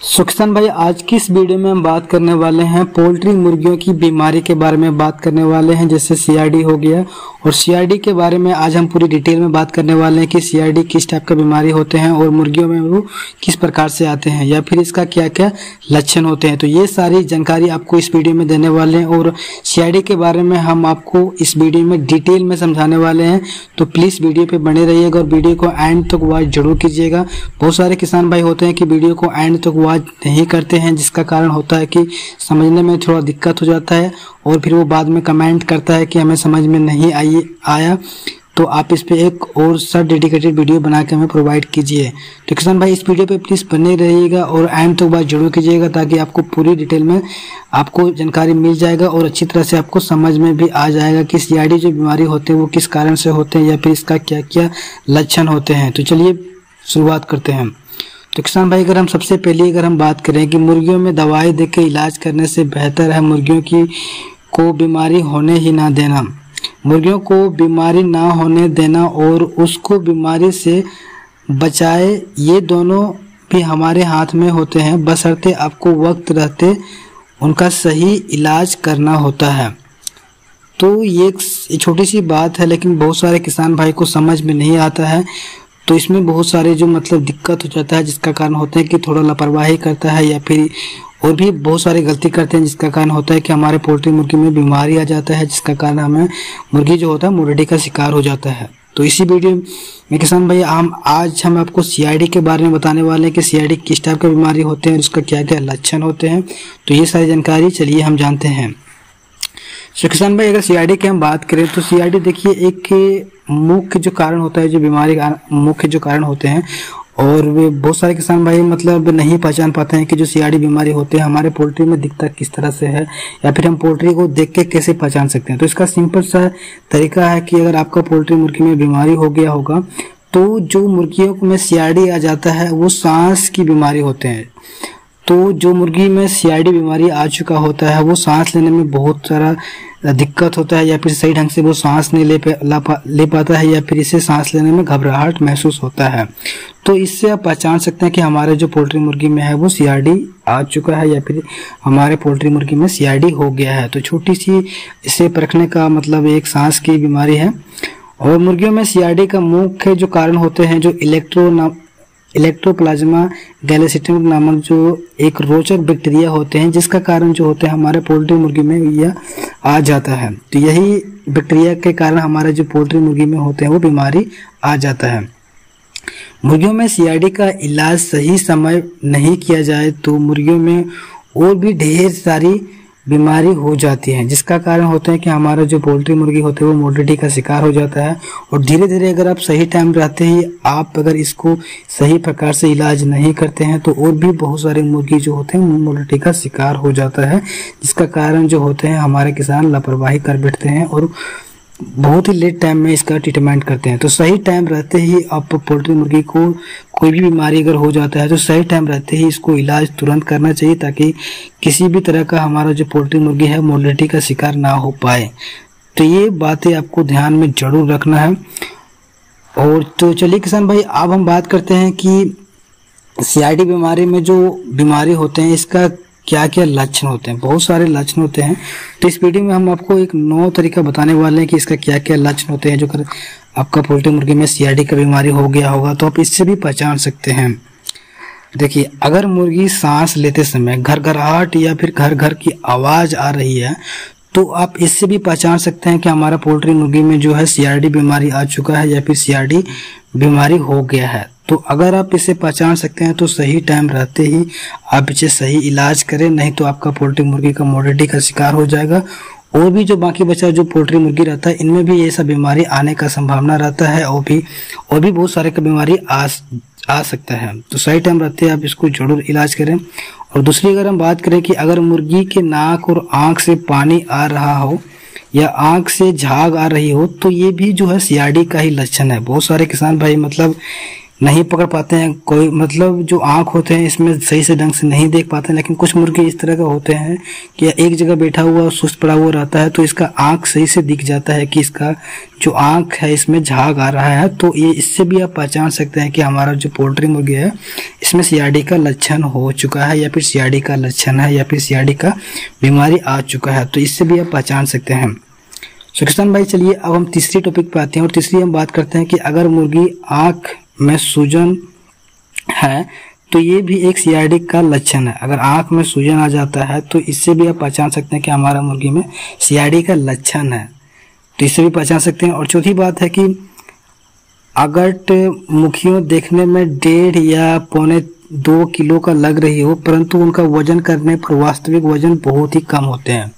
सुखसान भाई, आज की इस वीडियो में हम बात करने वाले हैं पोल्ट्री मुर्गियों की बीमारी के बारे में बात करने वाले हैं, जैसे सीआरडी हो गया। और सीआरडी के बारे में आज हम पूरी डिटेल में बात करने वाले हैं कि सीआरडी किस टाइप का बीमारी होते हैं और मुर्गियों में वो किस प्रकार से आते हैं या फिर इसका क्या क्या लक्षण होते हैं। तो ये सारी जानकारी आपको इस वीडियो में देने वाले हैं और सीआरडी के बारे में हम आपको इस वीडियो में डिटेल में समझाने वाले हैं। तो प्लीज वीडियो पे बने रहिएगा और वीडियो को एंड तक वॉच जरूर कीजिएगा। बहुत सारे किसान भाई होते हैं कि वीडियो को एंड तक वॉच नहीं करते हैं, जिसका कारण होता है कि समझने में थोड़ा दिक्कत हो जाता है और फिर वो बाद में कमेंट करता है कि हमें समझ में नहीं आया। तो आप इस पे एक और सब डेडिकेटेड वीडियो बना के हमें प्रोवाइड कीजिए। तो किसान भाई, इस वीडियो पे प्लीज बने रहिएगा और एंड तक बात जरूर कीजिएगा ताकि आपको पूरी डिटेल में आपको जानकारी मिल जाएगा और अच्छी तरह से आपको समझ में भी आ जाएगा कि सीआरडी जो बीमारी होते हैं वो किस कारण से होते हैं या फिर इसका क्या क्या लक्षण होते हैं। तो चलिए शुरुआत करते हैं। तो किसान भाई, अगर हम सबसे पहले हम बात करें कि मुर्गियों में दवाई देके इलाज करने से बेहतर है मुर्गियों को बीमारी होने ही ना देना। मुर्गियों को बीमारी ना होने देना और उसको बीमारी से बचाए, ये दोनों भी हमारे हाथ में होते हैं, बशर्ते आपको वक्त रहते उनका सही इलाज करना होता है। तो ये एक छोटी सी बात है, लेकिन बहुत सारे किसान भाई को समझ में नहीं आता है। तो इसमें बहुत सारे जो दिक्कत हो जाता है, जिसका कारण होता है कि थोड़ा लापरवाही करता है या फिर और भी बहुत सारी गलती करते हैं, जिसका कारण होता है कि हमारे पोल्ट्री मुर्गी में बीमारी आ जाता है, जिसका कारण हमें मुर्गी जो होता है मोर्टेलिटी का शिकार हो जाता है। तो इसी वीडियो में किसान भाई आज हम आपको सीआरडी के बारे में बताने वाले हैं कि सीआरडी किस टाइप की बीमारी होते हैं, उसका क्या क्या लक्षण होते हैं। तो ये सारी जानकारी चलिए हम जानते हैं। तो किसान भाई, अगर सीआरडी की हम बात करें तो सीआरडी देखिए एक मुख्य जो कारण होता है, जो बीमारी का मुख्य जो कारण होते हैं, और वे बहुत सारे किसान भाई नहीं पहचान पाते हैं कि जो सीआरडी बीमारी होते हैं हमारे पोल्ट्री में दिखता किस तरह से है या फिर हम पोल्ट्री को देख के कैसे पहचान सकते हैं। तो इसका सिंपल सा तरीका है कि अगर आपका पोल्ट्री मुर्गी में बीमारी हो गया होगा तो जो मुर्गियों में सीआरडी आ जाता है वो सांस की बीमारी होते हैं। तो जो मुर्गी में सीआरडी बीमारी आ चुका होता है वो सांस लेने में बहुत सारा दिक्कत होता है या फिर सही ढंग से वो सांस नहीं ले पाता है या फिर इसे सांस लेने में घबराहट महसूस होता है। तो इससे आप पहचान सकते हैं कि हमारे जो पोल्ट्री मुर्गी में है वो सीआरडी आ चुका है या फिर हमारे पोल्ट्री मुर्गी में सीआरडी हो गया है। तो छोटी सी इसे परखने का एक सांस की बीमारी है। और मुर्गियों में सीआरडी का मुख्य जो कारण होते हैं जो इलेक्ट्रोप्लाज्मा गैलेसिटम नामक जो एक रोचक बैक्टीरिया होते हैं, जिसका कारण जो होते हैं हमारे पोल्ट्री मुर्गी में यह आ जाता है। तो यही बैक्टीरिया के कारण हमारे जो पोल्ट्री मुर्गी में होते हैं वो बीमारी आ जाता है। मुर्गियों में सीआरडी का इलाज सही समय नहीं किया जाए तो मुर्गियों में और भी ढेर सारी बीमारी हो जाती है, जिसका कारण होता है कि हमारा जो पोल्ट्री मुर्गी होते हैं वो मोर्टेलिटी का शिकार हो जाता है। और धीरे धीरे अगर आप सही टाइम रहते ही आप अगर इसको सही प्रकार से इलाज नहीं करते हैं तो और भी बहुत सारे मुर्गी जो होते हैं मोर्टेलिटी का शिकार हो जाता है, जिसका कारण जो होते हैं हमारे किसान लापरवाही कर बैठते हैं और बहुत ही लेट टाइम में इसका ट्रीटमेंट करते हैं। तो सही टाइम रहते ही आप पोल्ट्री मुर्गी को कोई भी बीमारी अगर हो जाता है तो सही टाइम रहते ही इसको इलाज तुरंत करना चाहिए ताकि किसी भी तरह का हमारा जो पोल्ट्री मुर्गी है मोर्टेलिटी का शिकार ना हो पाए। तो ये बातें आपको ध्यान में जरूर रखना है। और तो चलिए किसान भाई, अब हम बात करते हैं कि सीआरडी बीमारी में जो बीमारी होते हैं इसका क्या क्या लक्षण होते हैं। बहुत सारे लक्षण होते हैं। तो इस वीडियो में हम आपको एक नया तरीका बताने वाले हैं कि इसका क्या क्या लक्षण होते हैं। जो कर आपका पोल्ट्री मुर्गी में सीआरडी का बीमारी हो गया होगा तो आप इससे भी पहचान सकते हैं। देखिए, अगर मुर्गी सांस लेते समय घरघराहट या फिर घर घर की आवाज आ रही है तो आप इससे भी पहचान सकते हैं कि हमारा पोल्ट्री मुर्गी में जो है सीआरडी बीमारी आ चुका है या फिर सीआरडी बीमारी हो गया है। तो अगर आप इसे पहचान सकते हैं तो सही टाइम रहते ही आप इसे सही इलाज करें, नहीं तो आपका पोल्ट्री मुर्गी का मोर्टेलिटी का शिकार हो जाएगा। और भी जो बाकी बचा जो पोल्ट्री मुर्गी रहता है इनमें भी ये सब बीमारी आने का संभावना रहता है और भी बहुत सारे का बीमारी आ सकता है। तो सही टाइम रहते आप इसको जरूर इलाज करें। और दूसरी अगर हम बात करें कि अगर मुर्गी के नाक और आंख से पानी आ रहा हो या आंख से झाग आ रही हो तो ये भी जो है सीआरडी का ही लक्षण है। बहुत सारे किसान भाई नहीं पकड़ पाते हैं, कोई मतलब जो आँख होते हैं इसमें सही से ढंग से नहीं देख पाते हैं। लेकिन कुछ मुर्गे इस तरह के होते हैं कि एक जगह बैठा हुआ सुस्त पड़ा हुआ रहता है तो इसका आँख सही से दिख जाता है कि इसका जो आँख है इसमें झाग आ रहा है। तो ये इससे भी आप पहचान सकते हैं कि हमारा जो पोल्ट्री मुर्गी है इसमें सीआरडी का लक्षण हो चुका है या फिर सीआरडी का लक्षण है या फिर सीआरडी का बीमारी आ चुका है। तो इससे भी आप पहचान सकते हैं। तो किसान भाई चलिए अब हम तीसरी टॉपिक पे आते हैं और तीसरी हम बात करते हैं कि अगर मुर्गी आँख में सूजन है तो ये भी एक सीआरडी का लक्षण है। अगर आंख में सूजन आ जाता है तो इससे भी आप पहचान सकते हैं कि हमारा मुर्गी में सीआरडी का लक्षण है। तो इससे भी पहचान सकते हैं। और चौथी बात है कि अगर मुखियों देखने में 1.5 या 1.25 किलो का लग रही हो परंतु उनका वजन करने पर वास्तविक वजन बहुत ही कम होते हैं,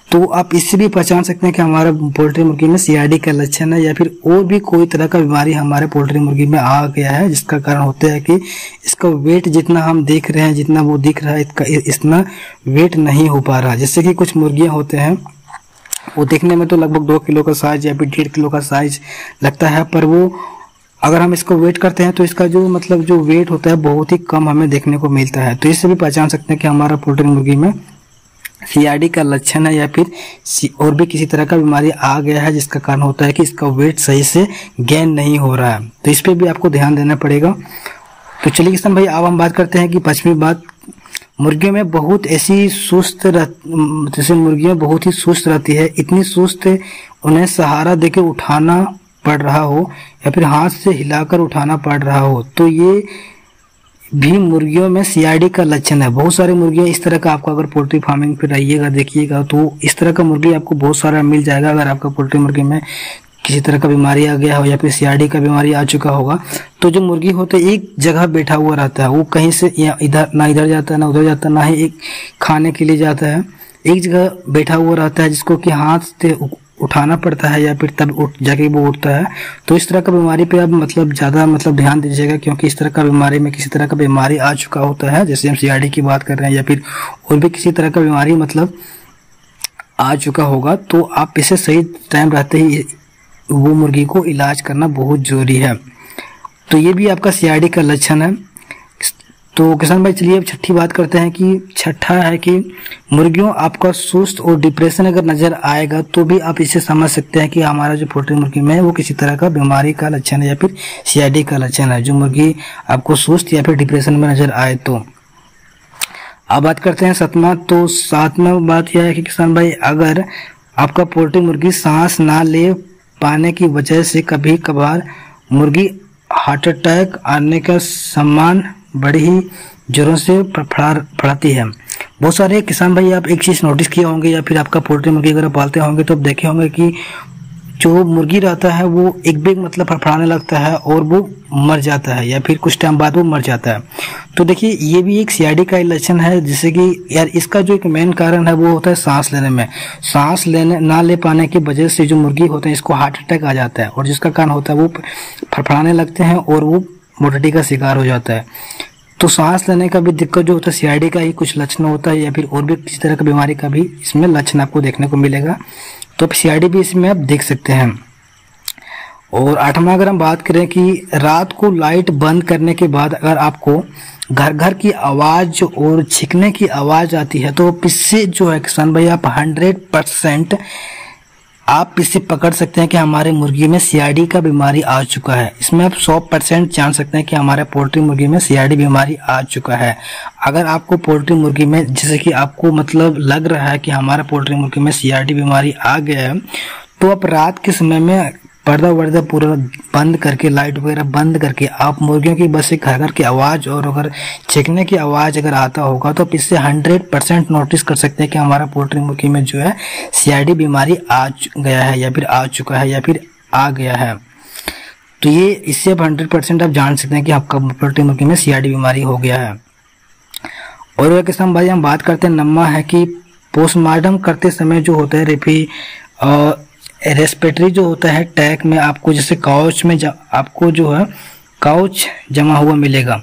तो आप इससे भी पहचान सकते हैं कि हमारा पोल्ट्री मुर्गी में सीआरडी का लक्षण है या फिर और भी कोई तरह का बीमारी हमारे पोल्ट्री मुर्गी में आ गया है, जिसका कारण होता है कि इसका वेट जितना हम देख रहे हैं, जितना वो दिख रहा है इतना वेट नहीं हो पा रहा। जैसे कि कुछ मुर्गियां होते हैं वो देखने में तो लगभग 2 किलो का साइज या फिर 1.5 किलो का साइज लगता है, पर वो अगर हम इसको वेट करते हैं तो इसका जो मतलब जो वेट होता है बहुत ही कम हमें देखने को मिलता है। तो इससे भी पहचान सकते हैं कि हमारा पोल्ट्री मुर्गी में सीआरडी का लक्षण है या फिर और भी किसी तरह का बीमारी आ गया है, जिसका कारण होता है कि इसका वेट सही से गेन नहीं हो रहा है। तो इस पे भी आपको ध्यान देना पड़ेगा। तो चलिए किसान भाई अब हम बात करते हैं कि 5वीं बात, मुर्गियों में बहुत ऐसी सुस्त जैसे मुर्गियां बहुत ही सुस्त रहती है, इतनी सुस्त उन्हें सहारा देके उठाना पड़ रहा हो या फिर हाथ से हिलाकर उठाना पड़ रहा हो, तो ये भी मुर्गियों में सीआरडी का लक्षण है। बहुत सारी मुर्गियां इस तरह का आपको अगर पोल्ट्री फार्मिंग पे रहिएगा देखिएगा तो इस तरह का मुर्गी आपको बहुत सारा मिल जाएगा। अगर आपका पोल्ट्री मुर्गी में किसी तरह का बीमारी आ गया हो या फिर सीआरडी का बीमारी आ चुका होगा तो जो मुर्गी होते एक जगह बैठा हुआ रहता है, वो कहीं से इधर जाता है ना उधर जाता है, ना ही एक खाने के लिए जाता है, एक जगह बैठा हुआ रहता है जिसको कि हाथ से उठाना पड़ता है या फिर तब जाके वो उठता है। तो इस तरह का बीमारी पे आप मतलब ज्यादा ध्यान दीजिएगा, क्योंकि इस तरह का बीमारी में किसी तरह का बीमारी आ चुका होता है, जैसे हम सीआरडी की बात कर रहे हैं या फिर और भी किसी तरह का बीमारी आ चुका होगा, तो आप इसे सही टाइम रहते ही वो मुर्गी को इलाज करना बहुत जरूरी है। तो ये भी आपका सीआरडी का लक्षण है। तो किसान भाई चलिए अब छठी बात करते हैं कि छठा है कि मुर्गियों आपका सुस्त और डिप्रेशन अगर नजर आएगा तो भी आप इसे समझ सकते हैं कि हमारा जो पोल्ट्री मुर्गी में है वो किसी तरह का बीमारी का लक्षण है या फिर सीआरडी का लक्षण है। जो मुर्गी आपको सुस्त या फिर डिप्रेशन में नजर आए तो अब बात करते हैं 7वां। तो 7वां बात यह है कि किसान भाई अगर आपका पोल्ट्री मुर्गी सांस ना ले पाने की वजह से कभी कभार मुर्गी हार्ट अटैक आने का सम्मान बड़ी ही जोरों से फड़ाती है। बहुत सारे किसान भाई आप एक चीज नोटिस किए होंगे या फिर आपका पोल्ट्री मुर्गी अगर पालते होंगे तो आप देखे होंगे कि जो मुर्गी रहता है वो एक बेग फड़फड़ाने लगता है और वो मर जाता है या फिर कुछ टाइम बाद वो मर जाता है। तो देखिए ये भी एक सीआरडी का लक्षण है, जिससे कि यार इसका जो एक मेन कारण है वो होता है सांस लेने में। सांस लेने ना ले पाने की वजह से जो मुर्गी होते हैं इसको हार्ट अटैक आ जाता है और जिसका कारण होता है वो फड़फड़ाने लगते हैं और वो मोर्टेलिटी का शिकार हो जाता है। तो सांस लेने का भी दिक्कत जो होता है सीआरडी का ही कुछ लक्षण होता है या फिर और भी किसी तरह का बीमारी का भी इसमें लक्षण आपको देखने को मिलेगा। तो सीआरडी भी इसमें आप देख सकते हैं। और 8वां अगर हम बात करें कि रात को लाइट बंद करने के बाद अगर आपको घर की आवाज और छींकने की आवाज आती है तो इससे जो है किसान भाई आप 100% आप इससे पकड़ सकते हैं कि हमारे मुर्गी में सीआरडी का बीमारी आ चुका है। इसमें आप 100% जान सकते हैं कि हमारे पोल्ट्री मुर्गी में सीआरडी बीमारी आ चुका है। अगर आपको पोल्ट्री मुर्गी में जैसे कि आपको लग रहा है कि हमारा पोल्ट्री मुर्गी में सीआरडी बीमारी आ गया है तो आप रात के समय में पर्दा वर्दा पूरा बंद करके लाइट वगैरह बंद करके आप मुर्गियों की बस एक घर की आवाज और अगर छींकने की आवाज अगर आता होगा तो आप इससे 100% नोटिस कर सकते हैं कि हमारा पोल्ट्री मुर्गी में जो है सीआरडी बीमारी आ गया है या फिर आ चुका है या फिर आ गया है। तो ये इससे आप 100% आप जान सकते हैं कि आपका पोल्ट्री मुर्गी में सीआरडी बीमारी हो गया है। और किसान भाई हम बात करते हैं 9वां है कि पोस्टमार्टम करते समय जो होता है रेस्पिरेटरी जो होता है टैंक में आपको जैसे काउच में आपको जो है काउच जमा हुआ मिलेगा।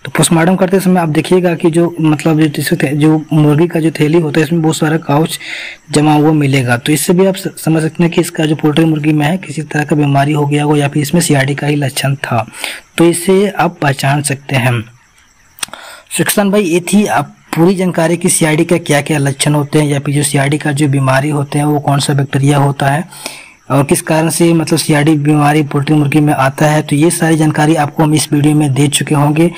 तो पोस्टमार्टम करते समय आप देखिएगा कि जो जो मुर्गी का जो थैली होता है इसमें बहुत सारा काउच जमा हुआ मिलेगा। तो इससे भी आप समझ सकते हैं कि इसका जो पोल्ट्री मुर्गी में है किसी तरह का बीमारी हो गया हो या फिर इसमें सीआरडी का ही लक्षण था। तो इसे आप पहचान सकते हैं। किसान भाई ये थी आप पूरी जानकारी की सीआरडी का क्या क्या लक्षण होते हैं, या फिर जो सीआरडी का जो बीमारी होते हैं वो कौन सा बैक्टीरिया होता है और किस कारण से मतलब सीआरडी बीमारी पोल्ट्री मुर्गी में आता है। तो ये सारी जानकारी आपको हम इस वीडियो में दे चुके होंगे।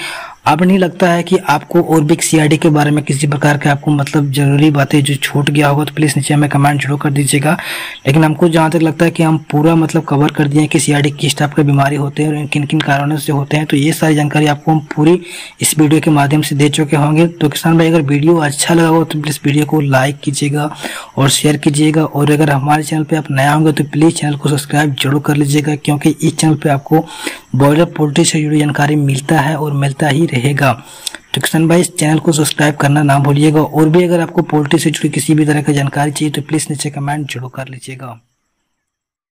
अब नहीं लगता है कि आपको और भी सीआरडी के बारे में किसी प्रकार के आपको मतलब जरूरी बातें जो छूट गया होगा तो प्लीज नीचे हमें कमेंट जरूर कर दीजिएगा। लेकिन हमको जहाँ तक लगता है कि हम पूरा मतलब कवर कर दिए हैं कि सीआरडी किस टाइप के बीमारी होते हैं और किन किन कारणों से होते हैं। तो ये सारी जानकारी आपको हम पूरी इस वीडियो के माध्यम से दे चुके होंगे। तो किसान भाई अगर वीडियो अच्छा लगा हो तो प्लीज वीडियो को लाइक कीजिएगा और शेयर कीजिएगा, और अगर हमारे चैनल पर आप नया होंगे तो प्लीज चैनल को सब्सक्राइब जरूर कर लीजिएगा, क्योंकि इस चैनल पर आपको ब्रॉयलर पोल्ट्री से जुड़ी जानकारी मिलता है और मिलता ही रहेगा। तो किसान भाई इस चैनल को सब्सक्राइब करना ना भूलिएगा, और भी अगर आपको पोल्ट्री से जुड़ी किसी भी तरह की जानकारी चाहिए तो प्लीज नीचे कमेंट जरूर कर लीजिएगा।